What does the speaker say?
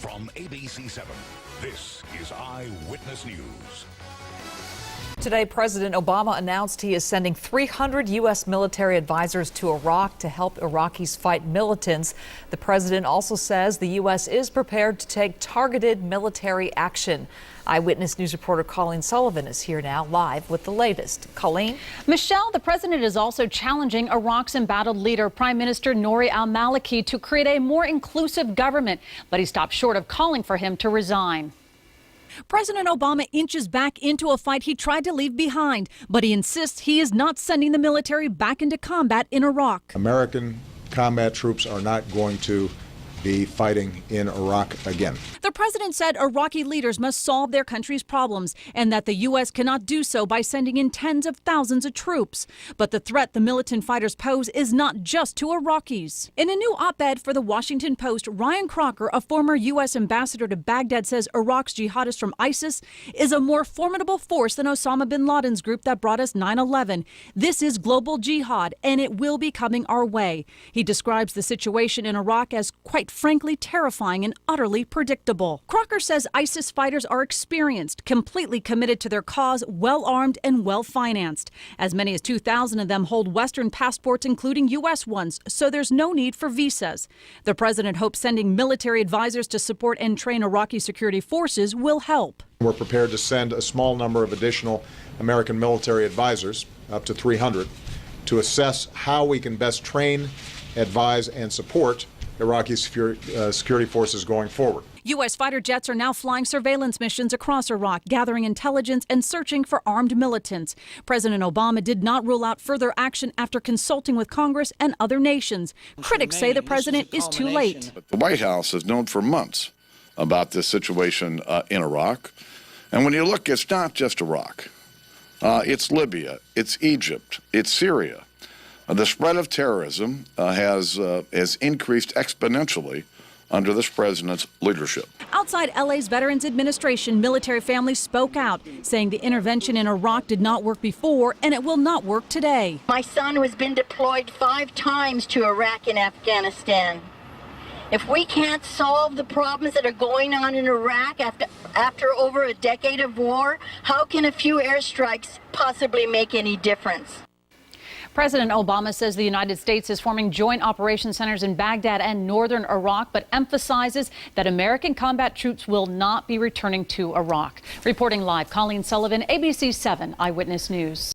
From ABC 7, this is Eyewitness News. Today, President Obama announced he is sending 300 U.S. military advisors to Iraq to help Iraqis fight militants. The president also says the U.S. is prepared to take targeted military action. Eyewitness News reporter Colleen Sullivan is here now live with the latest. Colleen? Michelle, the president is also challenging Iraq's embattled leader, Prime Minister Nouri al-Maliki, to create a more inclusive government, but he stopped short of calling for him to resign. President Obama inches back into a fight he tried to leave behind, but he insists he is not sending the military back into combat in Iraq. American combat troops are not going to be fighting in Iraq again. The president said Iraqi leaders must solve their country's problems and that the U.S. cannot do so by sending in tens of thousands of troops. But the threat the militant fighters pose is not just to Iraqis. In a new op-ed for the Washington Post, Ryan Crocker, a former U.S. ambassador to Baghdad, says Iraq's jihadists from ISIS is a more formidable force than Osama bin Laden's group that brought us 9/11. This is global jihad, and it will be coming our way. He describes the situation in Iraq as quite frankly terrifying and utterly predictable. Crocker says ISIS fighters are experienced, completely committed to their cause, well-armed and well-financed. As many as 2,000 of them hold Western passports, including U.S. ones, so there's no need for visas. The president hopes sending military advisors to support and train Iraqi security forces will help. We're prepared to send a small number of additional American military advisors, up to 300, to assess how we can best train, advise, and support Iraqi security forces going forward. U.S. fighter jets are now flying surveillance missions across Iraq, gathering intelligence and searching for armed militants. President Obama did not rule out further action after consulting with Congress and other nations. Critics say the president is too late. The White House has known for months about this situation in Iraq. And when you look, it's not just Iraq. It's Libya, it's Egypt, it's Syria. The spread of terrorism has increased exponentially under this president's leadership. Outside L.A.'s Veterans Administration, military families spoke out, saying the intervention in Iraq did not work before and it will not work today. My son has been deployed 5 times to Iraq and Afghanistan. If we can't solve the problems that are going on in Iraq after over a decade of war, how can a few airstrikes possibly make any difference? President Obama says the United States is forming joint operation centers in Baghdad and northern Iraq, but emphasizes that American combat troops will not be returning to Iraq. Reporting live, Colleen Sullivan, ABC 7 Eyewitness News.